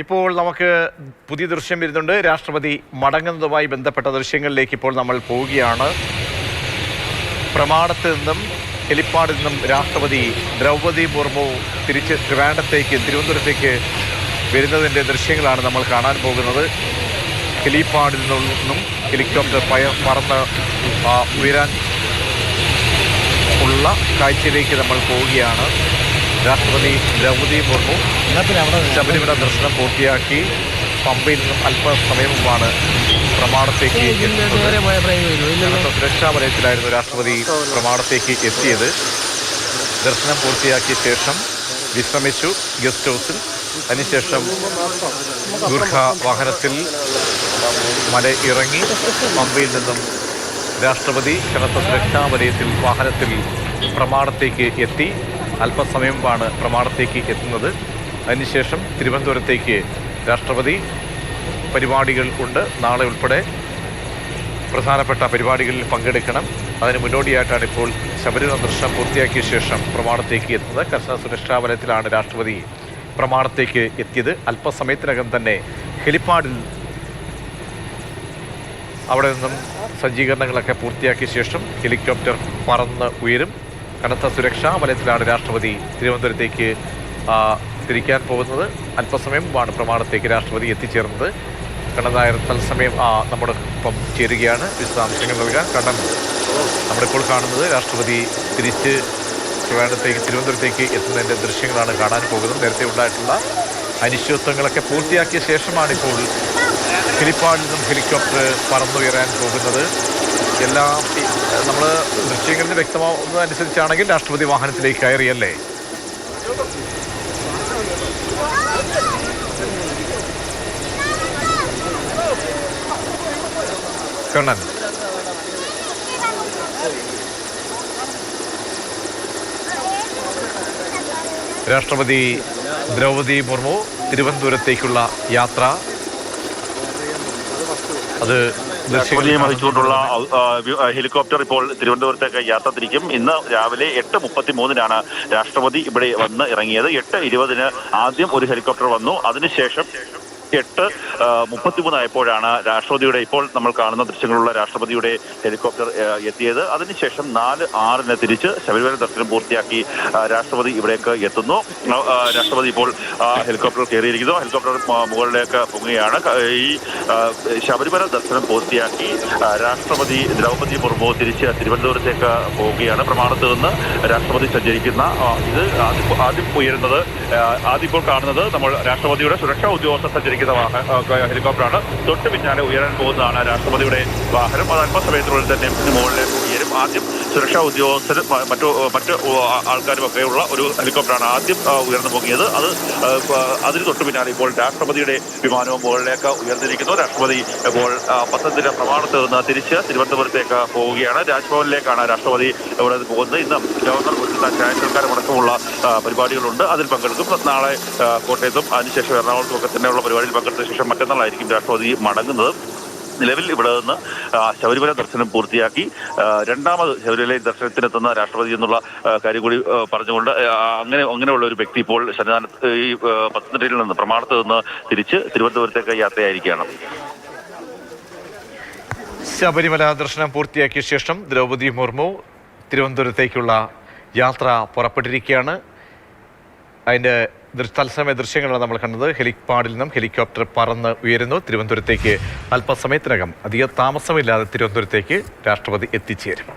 ഇപ്പോൾ നമുക്ക് പുതിയ ദൃശ്യം വരുന്നുണ്ട്. രാഷ്ട്രപതി മടങ്ങുന്നതുമായി ബന്ധപ്പെട്ട ദൃശ്യങ്ങളിലേക്ക് ഇപ്പോൾ നമ്മൾ പോവുകയാണ്. പ്രമാണത്തിൽ നിന്നും ഹെലിപ്പാഡിൽ നിന്നും രാഷ്ട്രപതി ദ്രൗപദി മുർമു തിരിച്ച് തിരുവനന്തപുരത്തേക്ക് വരുന്നതിൻ്റെ ദൃശ്യങ്ങളാണ് നമ്മൾ കാണാൻ പോകുന്നത്. ഹെലിപ്പാഡിൽ നിന്നും ഹെലികോപ്റ്റർ പറന്ന് ഉയരാൻ ഉള്ള കാഴ്ചയിലേക്ക് നമ്മൾ പോവുകയാണ്. രാഷ്ട്രപതി ദ്രൗപദി മുർമു ശബരിമല ദർശനം പൂർത്തിയാക്കി പമ്പയിൽ നിന്നും അല്പസമയം മുമ്പാണ് പ്രമാണത്തേക്ക് എത്തുന്നത്. സുരക്ഷാ വലയത്തിലായിരുന്നു രാഷ്ട്രപതി പ്രമാണത്തേക്ക് എത്തിയത്. ദർശനം പൂർത്തിയാക്കിയ ശേഷം വിശ്രമിച്ചു ഗസ്റ്റ് ഹൗസിൽ. അതിനുശേഷം ദീർഘ വാഹനത്തിൽ മല ഇറങ്ങി പമ്പയിൽ നിന്നും രാഷ്ട്രപതി കനത്ത സുരക്ഷാ വലയത്തിൽ വാഹനത്തിൽ പ്രമാണത്തേക്ക് എത്തി. അല്പസമയം മുമ്പാണ് പ്രമാണത്തേക്ക് എത്തുന്നത്. അതിനുശേഷം തിരുവനന്തപുരത്തേക്ക് രാഷ്ട്രപതി പരിപാടികൾ ഉണ്ട്. നാളെ ഉൾപ്പെടെ പ്രധാനപ്പെട്ട പരിപാടികളിൽ പങ്കെടുക്കണം. അതിന് മുന്നോടിയായിട്ടാണ് ഇപ്പോൾ ശബരിമല ദർശനം പൂർത്തിയാക്കിയ ശേഷം പ്രമാണത്തേക്ക് എത്തുന്നത്. കർശന സുരക്ഷാ വലയത്തിലാണ് രാഷ്ട്രപതി പ്രമാണത്തേക്ക് എത്തിയത്. അല്പസമയത്തിനകം തന്നെ ഹെലിപ്പാഡിൽ അവിടെ നിന്നും സജ്ജീകരണങ്ങളൊക്കെ പൂർത്തിയാക്കിയ ശേഷം ഹെലികോപ്റ്റർ പറന്ന് ഉയരും. കനത്ത സുരക്ഷാ വലയത്തിലാണ് രാഷ്ട്രപതി തിരുവനന്തപുരത്തേക്ക് തിരിക്കാൻ പോകുന്നത്. അല്പസമയം മുമ്പാണ് പ്രമാണത്തേക്ക് രാഷ്ട്രപതി എത്തിച്ചേർന്നത്. കണ്ണൻ നായർ തത്സമയം നമ്മുടെ ഒപ്പം ചേരുകയാണ് വിശദാംശങ്ങൾ നൽകാൻ. കണ്ണൻ, നമ്മളിപ്പോൾ കാണുന്നത് രാഷ്ട്രപതി തിരിച്ച് തിരുവനന്തപുരത്തേക്ക് എത്തുന്നതിൻ്റെ ദൃശ്യങ്ങളാണ് കാണാൻ പോകുന്നത്. നേരത്തെ ഉണ്ടായിട്ടുള്ള അനിശ്ചിതത്വങ്ങളൊക്കെ പൂർത്തിയാക്കിയ ശേഷമാണ് ഇപ്പോൾ ഹെലിപ്പാഡിൽ നിന്നും ഹെലികോപ്റ്റർ പറന്നുയരാൻ പോകുന്നത്. എല്ലാം നമ്മൾ ദൃശ്യങ്ങളിൽ നിന്ന് വ്യക്തമാവുന്നതനുസരിച്ചാണെങ്കിൽ രാഷ്ട്രപതി വാഹനത്തിലേക്ക് കയറിയല്ലേ? കണ്ണൻ, രാഷ്ട്രപതി ദ്രൗപദി മുർമു തിരുവനന്തപുരത്തേക്കുള്ള യാത്ര അത് വഹിച്ചുകൊണ്ടുള്ള ഹെലികോപ്റ്റർ ഇപ്പോൾ തിരുവനന്തപുരത്തേക്ക് യാത്ര തിരിക്കും. ഇന്ന് രാവിലെ 8:33 രാഷ്ട്രപതി ഇവിടെ വന്ന് ഇറങ്ങിയത്. 8:20 ആദ്യം ഒരു ഹെലികോപ്റ്റർ വന്നു. അതിനുശേഷം 8:33 ആയപ്പോഴാണ് രാഷ്ട്രപതിയുടെ ഇപ്പോൾ നമ്മൾ കാണുന്ന ദൃശ്യങ്ങളുള്ള രാഷ്ട്രപതിയുടെ ഹെലികോപ്റ്റർ എത്തിയത്. അതിനുശേഷം 4:06 തിരിച്ച് ശബരിമല ദർശനം പൂർത്തിയാക്കി രാഷ്ട്രപതി ഇവിടേക്ക് എത്തുന്നു. രാഷ്ട്രപതി ഇപ്പോൾ ഹെലികോപ്റ്റർ കയറിയിരിക്കുന്നു. ഹെലികോപ്റ്റർ മുകളിലേക്ക് പൊങ്ങുകയാണ്. ഈ ശബരിമല ദർശനം പൂർത്തിയാക്കി രാഷ്ട്രപതി ദ്രൗപദി മുർമു തിരിച്ച് തിരുവനന്തപുരത്തേക്ക് പോവുകയാണ്. പ്രമാണത്ത് നിന്ന് രാഷ്ട്രപതി സഞ്ചരിക്കുന്ന ഇത് ആദ്യം ഉയരുന്നത് ആദ്യം ഇപ്പോൾ കാണുന്നത് നമ്മൾ രാഷ്ട്രപതിയുടെ സുരക്ഷാ ഉദ്യോഗസ്ഥർ സഞ്ചരിക്കുന്ന ഹെലികോപ്റ്ററാണ്. തൊട്ട് പിന്നാലെ ഉയരാൻ പോകുന്നതാണ് രാഷ്ട്രപതിയുടെ വാഹനം. അത് അല്പസമയത്തിനുള്ളിൽ തന്നെ മുകളിലേക്ക് ഉയരും. ആദ്യം സുരക്ഷാ ഉദ്യോഗസ്ഥരും മറ്റു ആൾക്കാരുമൊക്കെയുള്ള ഒരു ഹെലികോപ്റ്ററാണ് ആദ്യം ഉയർന്നു പൊങ്ങിയത്. അതിന് തൊട്ട് പിന്നാലെ ഇപ്പോൾ രാഷ്ട്രപതിയുടെ വിമാനവും മുകളിലേക്ക് ഉയർന്നിരിക്കുന്നു. രാഷ്ട്രപതി ഇപ്പോൾ പത്തനംതിട്ട പ്രമാണത്ത് നിന്ന് തിരിച്ച് തിരുവനന്തപുരത്തേക്ക് പോവുകയാണ്. രാജ്ഭവനിലേക്കാണ് രാഷ്ട്രപതി ഇവിടെ പോകുന്നത്. ഇന്ന് ഗവർണർ കൊടുക്കുന്ന ചായസൽക്കാരമടക്കമുള്ള പരിപാടികളുണ്ട്. അതിൽ പങ്കെടുക്കും. നാളെ കോട്ടയത്തും അതിനുശേഷം എറണാകുളത്തും ഒക്കെ തന്നെയുള്ള പരിപാടിയിൽ പങ്കെടുത്ത ശേഷം മറ്റന്നാളായിരിക്കും രാഷ്ട്രപതി മടങ്ങുന്നത്. നിലവിൽ ഇവിടെ നിന്ന് ശബരിമല ദർശനം പൂർത്തിയാക്കി രണ്ടാമത് ശബരിമല ദർശനത്തിനെത്തുന്ന രാഷ്ട്രപതി എന്നുള്ള കാര്യം കൂടി പറഞ്ഞുകൊണ്ട് അങ്ങനെയുള്ള ഒരു വ്യക്തി ഇപ്പോൾ സന്നിധാനത്ത് ഈ പത്തനംതിട്ടയിൽ നിന്ന് പ്രമാണത്ത് നിന്ന് തിരിച്ച് തിരുവനന്തപുരത്തേക്ക് യാത്രയായിരിക്കുകയാണ്. ശബരിമല ദർശനം പൂർത്തിയാക്കിയ ശേഷം ദ്രൗപദി മുർമു തിരുവനന്തപുരത്തേക്കുള്ള യാത്ര പുറപ്പെട്ടിരിക്കുകയാണ്. അതിൻ്റെ തത്സമയ ദൃശ്യങ്ങളാണ് നമ്മൾ കണ്ടത്. ഹെലിപ്പാഡിൽ നിന്നും ഹെലികോപ്റ്റർ പറന്ന് ഉയരുന്നു. തിരുവനന്തപുരത്തേക്ക് അല്പസമയത്തിനകം അധികം താമസമില്ലാതെ തിരുവനന്തപുരത്തേക്ക് രാഷ്ട്രപതി എത്തിച്ചേരും.